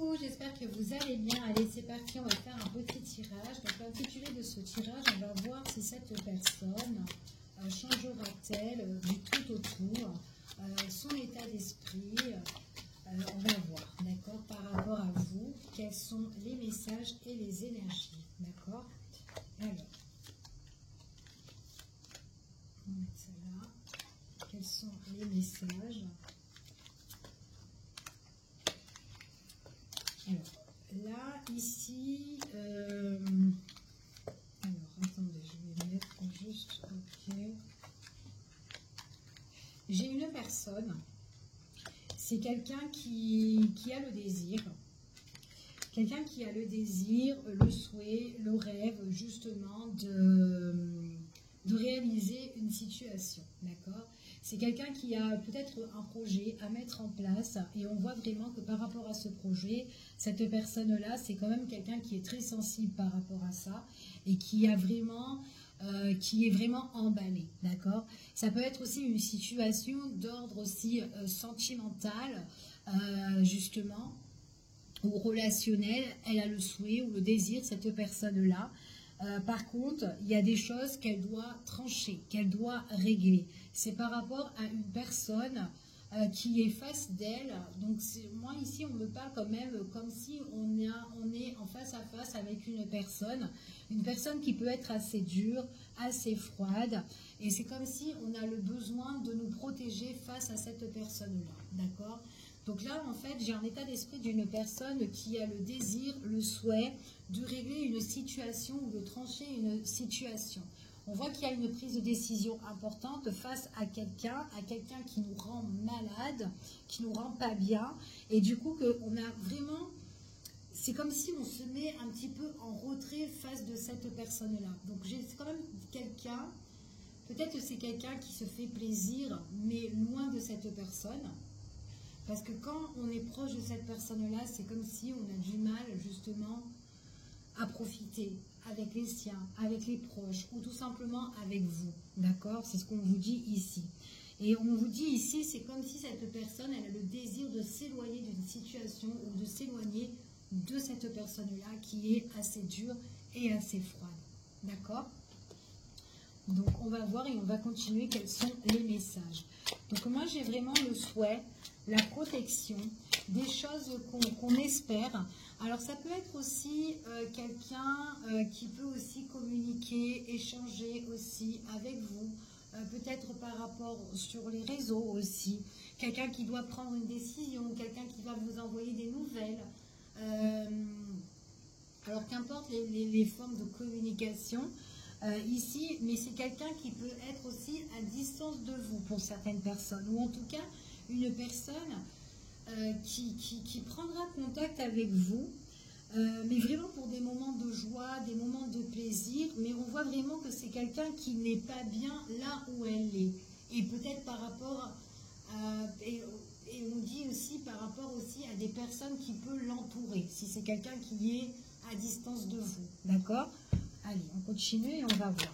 Coucou, j'espère que vous allez bien. Allez, c'est parti, on va faire un petit tirage. Donc, l'intitulé de ce tirage, on va voir si cette personne changera-t-elle du tout au tout son état d'esprit. On va voir, d'accord, par rapport à vous, quels sont les messages et les énergies, d'accord. Alors, on va mettre ça là. Quels sont les messages? Alors, là, ici, alors, attendez, je vais mettre juste, ok. J'ai une personne, c'est quelqu'un qui a le désir, le souhait, le rêve, justement, de réaliser une situation, d'accord? C'est quelqu'un qui a peut-être un projet à mettre en place et on voit vraiment que par rapport à ce projet, cette personne-là, c'est quand même quelqu'un qui est très sensible par rapport à ça et qui est vraiment emballé, d'accord? Ça peut être aussi une situation d'ordre aussi sentimental, justement, ou relationnel. Elle a le souhait ou le désir, cette personne-là. Par contre, il y a des choses qu'elle doit trancher, qu'elle doit régler. C'est par rapport à une personne qui est face d'elle. Donc, moi, ici, on me parle quand même comme si on est en face à face avec une personne qui peut être assez dure, assez froide. Et c'est comme si on a le besoin de nous protéger face à cette personne-là, d'accord ? Donc là, en fait, j'ai un état d'esprit d'une personne qui a le désir, le souhait de régler une situation ou de trancher une situation. On voit qu'il y a une prise de décision importante face à quelqu'un qui nous rend malade, qui nous rend pas bien. Et du coup, on a vraiment... C'est comme si on se met un petit peu en retrait face de cette personne-là. Donc c'est quand même quelqu'un, peut-être que c'est quelqu'un qui se fait plaisir, mais loin de cette personne. Parce que quand on est proche de cette personne-là, c'est comme si on a du mal justement à profiter avec les siens, avec les proches ou tout simplement avec vous. D'accord? C'est ce qu'on vous dit ici. Et on vous dit ici, c'est comme si cette personne, elle a le désir de s'éloigner d'une situation ou de s'éloigner de cette personne-là qui est assez dure et assez froide. D'accord? Donc on va voir et on va continuer quels sont les messages. Donc moi j'ai vraiment le souhait, la protection, des choses qu'on espère. Alors ça peut être aussi quelqu'un qui peut aussi communiquer, échanger aussi avec vous, peut-être par rapport sur les réseaux aussi. Quelqu'un qui doit prendre une décision, quelqu'un qui va vous envoyer des nouvelles. Alors qu'importe les formes de communication, ici, mais c'est quelqu'un qui peut être aussi à distance de vous pour certaines personnes, ou en tout cas une personne qui prendra contact avec vous, mais vraiment pour des moments de joie, des moments de plaisir, mais on voit vraiment que c'est quelqu'un qui n'est pas bien là où elle est, et peut-être par rapport à... Et on dit aussi par rapport aussi à des personnes qui peuvent l'entourer, si c'est quelqu'un qui est à distance de vous, d'accord ? Allez, on continue et on va voir.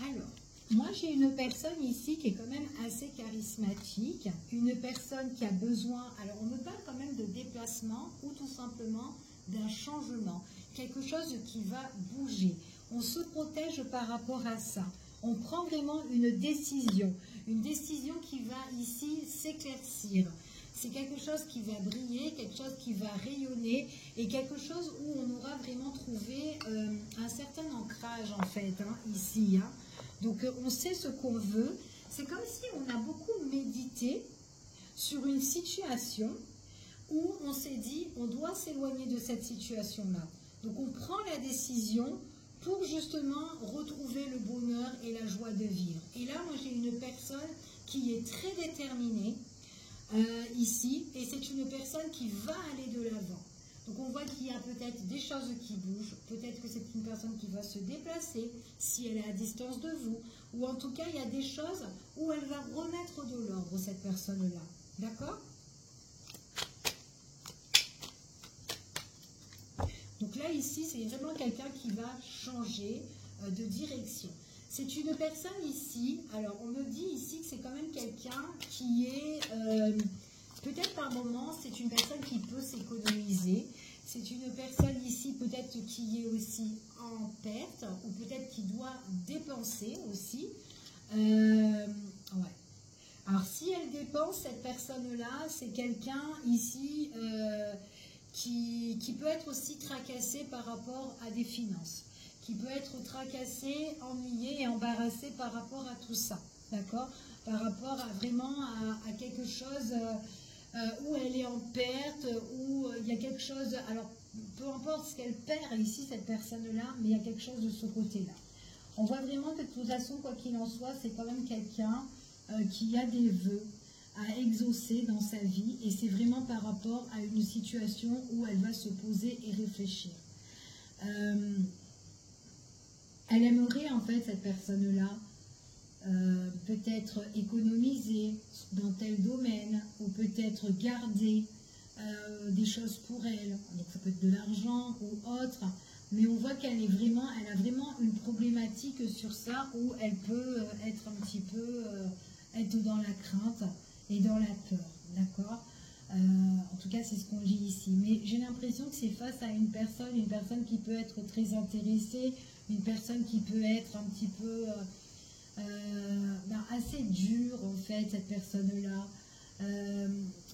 Alors, moi j'ai une personne ici qui est quand même assez charismatique, une personne qui a besoin, alors on me parle quand même de déplacement ou tout simplement d'un changement, quelque chose qui va bouger. On se protège par rapport à ça. On prend vraiment une décision qui va ici s'éclaircir. C'est quelque chose qui va briller, quelque chose qui va rayonner et quelque chose où on aura vraiment trouvé un certain ancrage en fait, ici. Donc on sait ce qu'on veut. C'est comme si on a beaucoup médité sur une situation où on s'est dit on doit s'éloigner de cette situation-là. Donc on prend la décision pour justement retrouver le bonheur et la joie de vivre. Et là, moi j'ai une personne qui est très déterminée, ici, et c'est une personne qui va aller de l'avant. Donc on voit qu'il y a peut-être des choses qui bougent, peut-être que c'est une personne qui va se déplacer si elle est à distance de vous, ou en tout cas il y a des choses où elle va remettre de l'ordre, cette personne-là. D'accord? Donc là ici c'est vraiment quelqu'un qui va changer de direction. C'est une personne ici, alors on me dit ici que c'est quand même quelqu'un qui est, peut-être par moment, c'est une personne qui peut s'économiser. C'est une personne ici peut-être qui est aussi en perte ou peut-être qui doit dépenser aussi. Ouais. Alors si elle dépense, cette personne-là, c'est quelqu'un ici qui peut être aussi tracassé par rapport à des finances, qui peut être tracassé, ennuyé et embarrassé par rapport à tout ça, d'accord? Par rapport à vraiment à quelque chose où elle est en perte, où il y a quelque chose, alors peu importe ce qu'elle perd ici, cette personne-là, mais il y a quelque chose de ce côté-là. On voit vraiment que de toute façon, quoi qu'il en soit, c'est quand même quelqu'un qui a des vœux à exaucer dans sa vie, et c'est vraiment par rapport à une situation où elle va se poser et réfléchir. Elle aimerait en fait, cette personne-là, peut-être économiser dans tel domaine, ou peut-être garder des choses pour elle, donc ça peut être de l'argent ou autre, mais on voit qu'elle est vraiment, elle a vraiment une problématique sur ça, où elle peut être un petit peu, être dans la crainte et dans la peur, d'accord? En tout cas, c'est ce qu'on lit ici. Mais j'ai l'impression que c'est face à une personne qui peut être très intéressée, une personne qui peut être un petit peu assez dure, en fait, cette personne-là.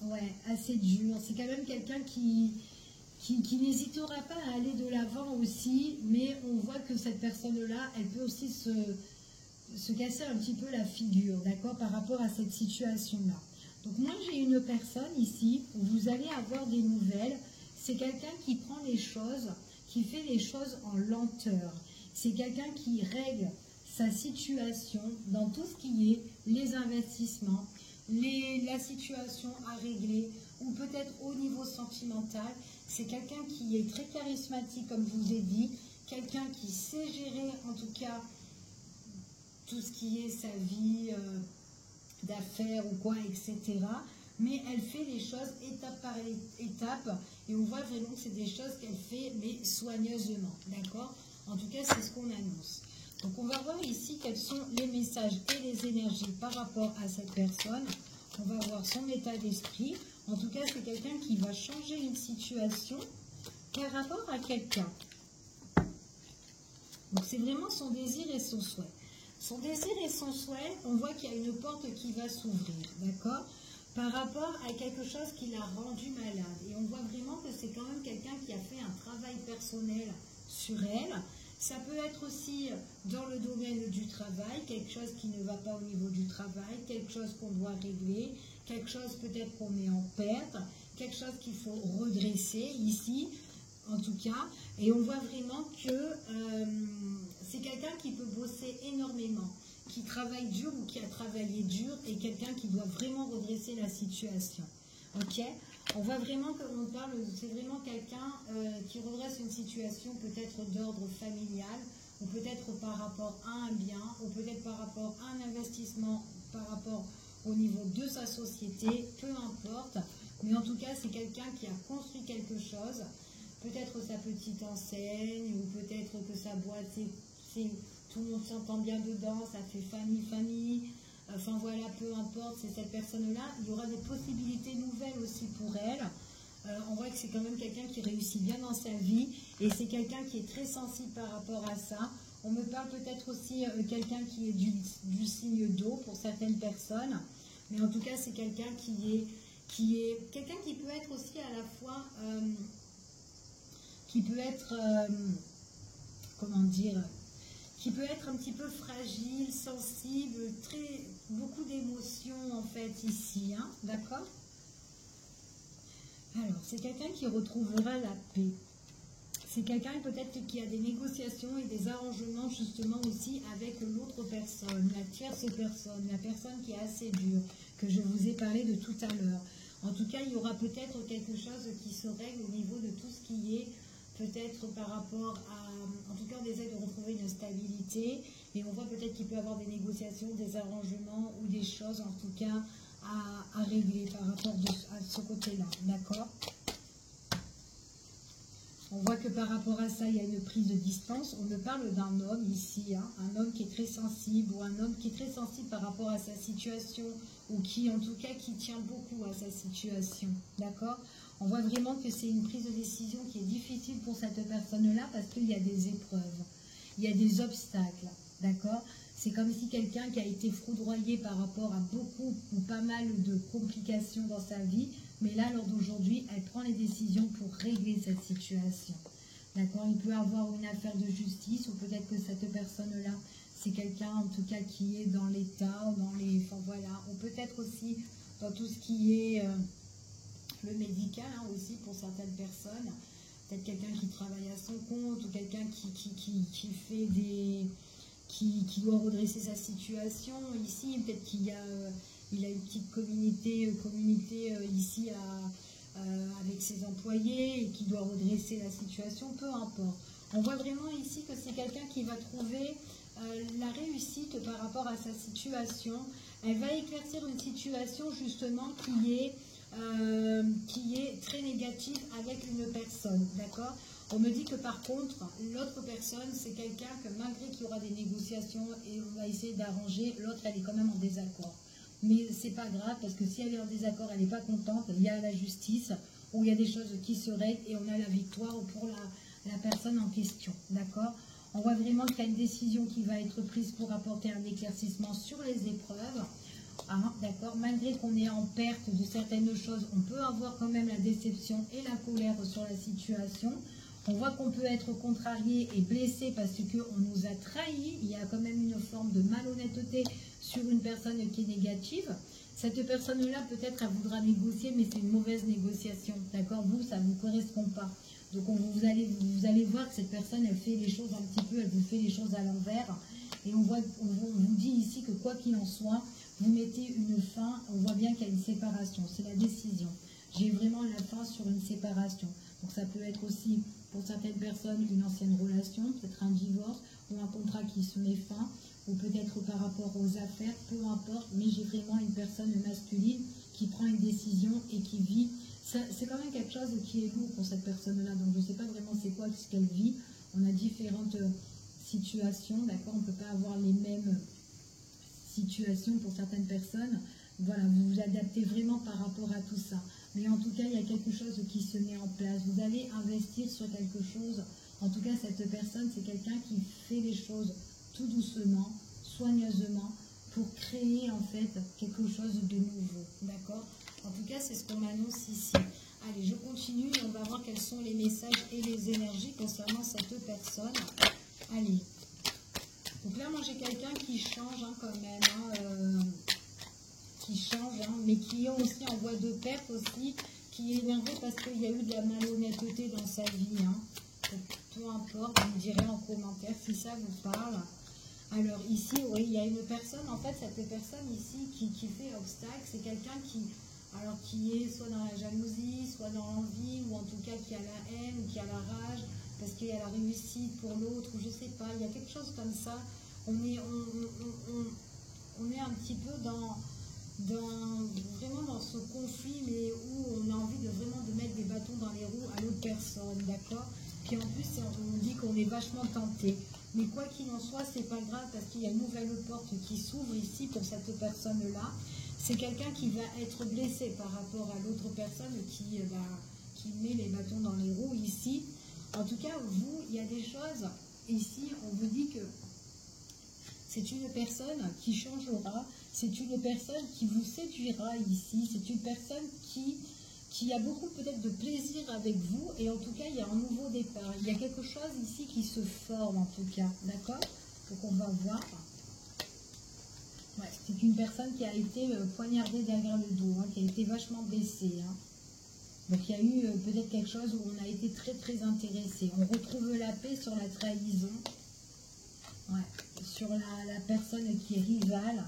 Ouais, assez dure. C'est quand même quelqu'un qui n'hésitera pas à aller de l'avant aussi, mais on voit que cette personne-là, elle peut aussi se casser un petit peu la figure, d'accord, par rapport à cette situation-là. Donc moi, j'ai une personne ici où vous allez avoir des nouvelles. C'est quelqu'un qui prend les choses, qui fait les choses en lenteur. C'est quelqu'un qui règle sa situation dans tout ce qui est les investissements, la situation à régler, ou peut-être au niveau sentimental. C'est quelqu'un qui est très charismatique, comme je vous ai dit, quelqu'un qui sait gérer en tout cas tout ce qui est sa vie d'affaires ou quoi, etc. Mais elle fait les choses étape par étape, et on voit vraiment que c'est des choses qu'elle fait, mais soigneusement, d'accord? En tout cas, c'est ce qu'on annonce. Donc, on va voir ici quels sont les messages et les énergies par rapport à cette personne. On va voir son état d'esprit. En tout cas, c'est quelqu'un qui va changer une situation par rapport à quelqu'un. Donc, c'est vraiment son désir et son souhait. Son désir et son souhait, on voit qu'il y a une porte qui va s'ouvrir, d'accord? Par rapport à quelque chose qui l'a rendu malade. Et on voit vraiment que c'est quand même quelqu'un qui a fait un travail personnel sur elle. Ça peut être aussi dans le domaine du travail, quelque chose qui ne va pas au niveau du travail, quelque chose qu'on doit régler, quelque chose peut-être qu'on est en perte, quelque chose qu'il faut redresser ici, en tout cas. Et on voit vraiment que c'est quelqu'un qui peut bosser énormément, qui travaille dur ou qui a travaillé dur, et quelqu'un qui doit vraiment redresser la situation. Ok? On voit vraiment qu'on parle, c'est vraiment quelqu'un qui redresse une situation peut-être d'ordre familial, ou peut-être par rapport à un bien, ou peut-être par rapport à un investissement, par rapport au niveau de sa société, peu importe. Mais en tout cas, c'est quelqu'un qui a construit quelque chose, peut-être sa petite enseigne, ou peut-être que sa boîte, tout le monde s'entend bien dedans, ça fait famille. Enfin voilà, peu importe, c'est cette personne-là. Il y aura des possibilités nouvelles aussi pour elle. On voit que c'est quand même quelqu'un qui réussit bien dans sa vie, et c'est quelqu'un qui est très sensible par rapport à ça. On me parle peut-être aussi quelqu'un qui est du signe d'eau pour certaines personnes, mais en tout cas c'est quelqu'un qui est quelqu'un qui peut être aussi à la fois, qui peut être, comment dire, qui peut être un petit peu fragile, sensible, beaucoup d'émotions en fait ici, hein, d'accord? Alors, c'est quelqu'un qui retrouvera la paix. C'est quelqu'un peut-être qui a des négociations et des arrangements justement aussi avec l'autre personne, la tierce personne, la personne qui est assez dure, que je vous ai parlé de tout à l'heure. En tout cas, il y aura peut-être quelque chose qui se règle au niveau de tout ce qui est peut-être par rapport à, en tout cas on essaie de retrouver une stabilité, et on voit peut-être qu'il peut y avoir des négociations, des arrangements ou des choses en tout cas à régler par rapport à ce côté-là, d'accord? On voit que par rapport à ça, il y a une prise de distance. On me parle d'un homme ici, hein, un homme qui est très sensible, ou un homme qui est très sensible par rapport à sa situation, ou qui, en tout cas, qui tient beaucoup à sa situation, d'accord? On voit vraiment que c'est une prise de décision qui est difficile pour cette personne-là, parce qu'il y a des épreuves, il y a des obstacles, d'accord? C'est comme si quelqu'un qui a été foudroyé par rapport à beaucoup ou pas mal de complications dans sa vie, mais là, lors d'aujourd'hui, elle prend les décisions pour régler cette situation. D'accord? Il peut y avoir une affaire de justice, ou peut-être que cette personne-là, c'est quelqu'un, en tout cas, qui est dans l'État, dans les... Enfin, voilà. Ou peut-être aussi dans tout ce qui est le médical, hein, aussi, pour certaines personnes. Peut-être quelqu'un qui travaille à son compte, ou quelqu'un qui fait des... Qui doit redresser sa situation. Ici, peut-être qu'il y a... il a une petite communauté ici avec ses employés et qui doit redresser la situation, peu importe. On voit vraiment ici que c'est quelqu'un qui va trouver la réussite par rapport à sa situation. Elle va éclaircir une situation justement qui est très négative avec une personne, d'accord? On me dit que par contre, l'autre personne, c'est quelqu'un que malgré qu'il y aura des négociations et on va essayer d'arranger, l'autre, elle est quand même en désaccord. Mais c'est pas grave, parce que si elle est en désaccord, elle n'est pas contente, il y a la justice, où il y a des choses qui se règlent et on a la victoire pour la personne en question, d'accord? On voit vraiment qu'il y a une décision qui va être prise pour apporter un éclaircissement sur les épreuves, hein, d'accord? Malgré qu'on est en perte de certaines choses, on peut avoir quand même la déception et la colère sur la situation. On voit qu'on peut être contrarié et blessé parce qu'on nous a trahis. Il y a quand même une forme de malhonnêteté sur une personne qui est négative. Cette personne-là, peut-être, elle voudra négocier, mais c'est une mauvaise négociation. D'accord? Vous, ça ne vous correspond pas. Donc, vous allez voir que cette personne, elle fait les choses un petit peu, elle vous fait les choses à l'envers. Et on vous dit ici que quoi qu'il en soit, vous mettez une fin. On voit bien qu'il y a une séparation. C'est la décision. J'ai vraiment la fin sur une séparation. Donc, ça peut être aussi... pour certaines personnes, une ancienne relation, peut-être un divorce ou un contrat qui se met fin, ou peut-être par rapport aux affaires, peu importe, mais j'ai vraiment une personne masculine qui prend une décision et qui vit. C'est quand même quelque chose qui est lourd pour cette personne-là, donc je ne sais pas vraiment c'est quoi ce qu'elle vit. On a différentes situations, d'accord? On ne peut pas avoir les mêmes situations pour certaines personnes. Voilà, vous vous adaptez vraiment par rapport à tout ça. Mais en tout cas, il y a quelque chose qui se met en place. Vous allez investir sur quelque chose. En tout cas, cette personne, c'est quelqu'un qui fait les choses tout doucement, soigneusement, pour créer en fait quelque chose de nouveau. D'accord? En tout cas, c'est ce qu'on m'annonce ici. Allez, je continue et on va voir quels sont les messages et les énergies concernant cette personne. Allez. Donc là, moi, j'ai quelqu'un qui change hein, quand même. Hein, qui change, hein, mais qui est aussi en voie de perte aussi, qui est énervé parce qu'il y a eu de la malhonnêteté dans sa vie. Hein. Peu importe, vous me direz en commentaire si ça vous parle. Alors ici, oui, il y a une personne, en fait, cette personne ici qui fait obstacle, c'est quelqu'un qui est soit dans la jalousie, soit dans l'envie, ou en tout cas qui a la haine, ou qui a la rage, parce qu'il y a la réussite pour l'autre, ou je sais pas, il y a quelque chose comme ça. On est un petit peu vraiment dans ce conflit, mais où on a envie vraiment de mettre des bâtons dans les roues à l'autre personne, d'accord? Puis en plus, on dit qu'on est vachement tenté. Mais quoi qu'il en soit, c'est pas grave parce qu'il y a une nouvelle porte qui s'ouvre ici pour cette personne-là. C'est quelqu'un qui va être blessé par rapport à l'autre personne qui met les bâtons dans les roues ici. En tout cas, vous, il y a des choses ici, on vous dit que c'est une personne qui changera, c'est une personne qui vous séduira ici, c'est une personne qui a beaucoup peut-être de plaisir avec vous, et en tout cas, il y a un nouveau départ. Il y a quelque chose ici qui se forme en tout cas, d'accord? Donc on va voir. Ouais, c'est une personne qui a été poignardée derrière le dos, hein, qui a été vachement blessée. Hein. Donc il y a eu peut-être quelque chose où on a été très très intéressé. On retrouve la paix sur la trahison. Ouais, sur la personne qui est rivale,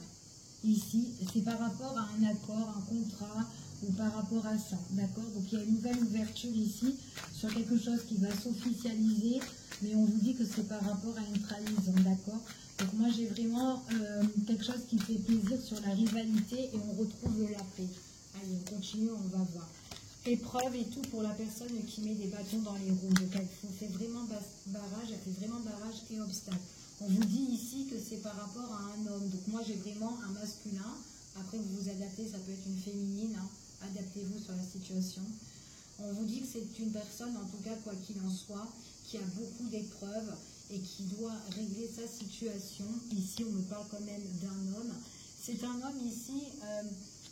ici, c'est par rapport à un accord, un contrat, ou par rapport à ça, d'accord? Donc il y a une nouvelle ouverture ici, sur quelque chose qui va s'officialiser, mais on vous dit que c'est par rapport à une trahison, d'accord? Donc moi j'ai vraiment quelque chose qui fait plaisir sur la rivalité, et on retrouve la paix. Allez, on continue, on va voir. épreuve et tout pour la personne qui met des bâtons dans les roues. Donc elle fait vraiment barrage, elle fait vraiment barrage et obstacle. On vous dit ici que c'est par rapport à un homme. Donc moi j'ai vraiment un masculin. Après vous vous adaptez, ça peut être une féminine. Hein. Adaptez-vous sur la situation. On vous dit que c'est une personne, en tout cas quoi qu'il en soit, qui a beaucoup d'épreuves et qui doit régler sa situation. Ici on me parle quand même d'un homme. C'est un homme ici...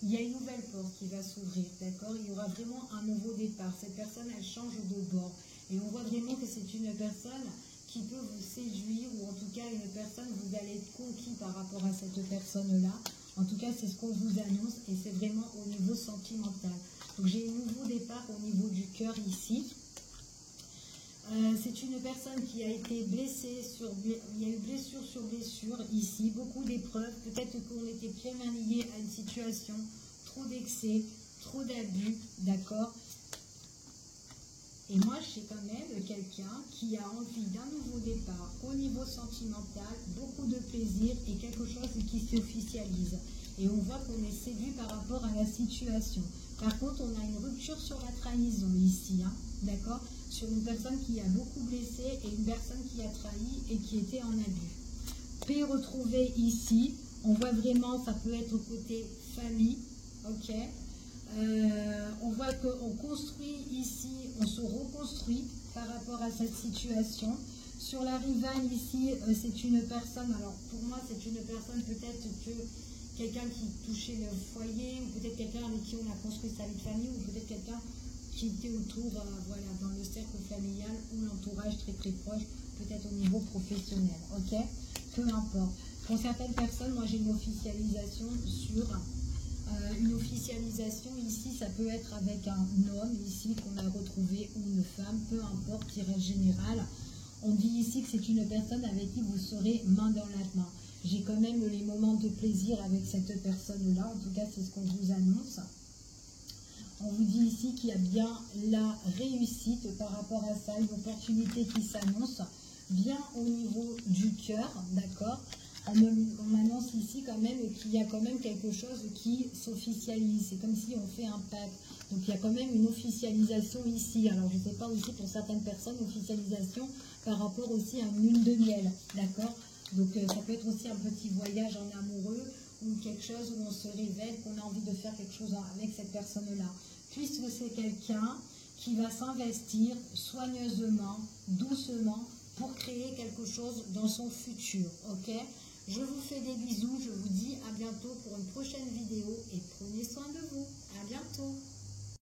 il y a une nouvelle porte qui va s'ouvrir, d'accord? Il y aura vraiment un nouveau départ. Cette personne, elle change de bord. Et on voit vraiment que c'est une personne qui peut vous séduire, ou en tout cas une personne, vous allez être conquis par rapport à cette personne-là. En tout cas, c'est ce qu'on vous annonce et c'est vraiment au niveau sentimental. Donc j'ai un nouveau départ au niveau du cœur ici. C'est une personne qui a été blessée, il y a eu blessure sur blessure ici, beaucoup d'épreuves, peut-être qu'on était bien lié à une situation, trop d'excès, trop d'abus, d'accord? Et moi, j'ai quand même quelqu'un qui a envie d'un nouveau départ au niveau sentimental, beaucoup de plaisir et quelque chose qui s'officialise. Et on voit qu'on est séduit par rapport à la situation. Par contre, on a une rupture sur la trahison ici, hein, d'accord? Sur une personne qui a beaucoup blessé et une personne qui a trahi et qui était en abus. Paix retrouvée ici, on voit vraiment, ça peut être côté famille, ok? On voit qu'on construit ici, on se reconstruit par rapport à cette situation. Sur la rivale ici, c'est une personne, alors pour moi c'est une personne peut-être que quelqu'un qui touchait le foyer, ou peut-être quelqu'un avec qui on a construit sa vie de famille, ou peut-être quelqu'un qui était autour, voilà, dans le cercle familial ou l'entourage très très proche, peut-être au niveau professionnel, ok? Peu importe. Pour certaines personnes, moi j'ai une officialisation sur... une officialisation ici, ça peut être avec un homme ici qu'on a retrouvé ou une femme, peu importe, tirage général. On dit ici que c'est une personne avec qui vous serez main dans la main. J'ai quand même les moments de plaisir avec cette personne-là, en tout cas c'est ce qu'on vous annonce. On vous dit ici qu'il y a bien la réussite par rapport à ça, une opportunité qui s'annonce bien au niveau du cœur, d'accord? On m'annonce ici quand même qu'il y a quand même quelque chose qui s'officialise. C'est comme si on fait un pacte. Donc il y a quand même une officialisation ici. Alors je ne sais pas aussi pour certaines personnes, officialisation par rapport aussi à une lune de miel, d'accord? Donc ça peut être aussi un petit voyage en amoureux ou quelque chose où on se révèle qu'on a envie de faire quelque chose avec cette personne-là. Puisque c'est quelqu'un qui va s'investir soigneusement, doucement, pour créer quelque chose dans son futur, ok? Je vous fais des bisous, je vous dis à bientôt pour une prochaine vidéo et prenez soin de vous. À bientôt.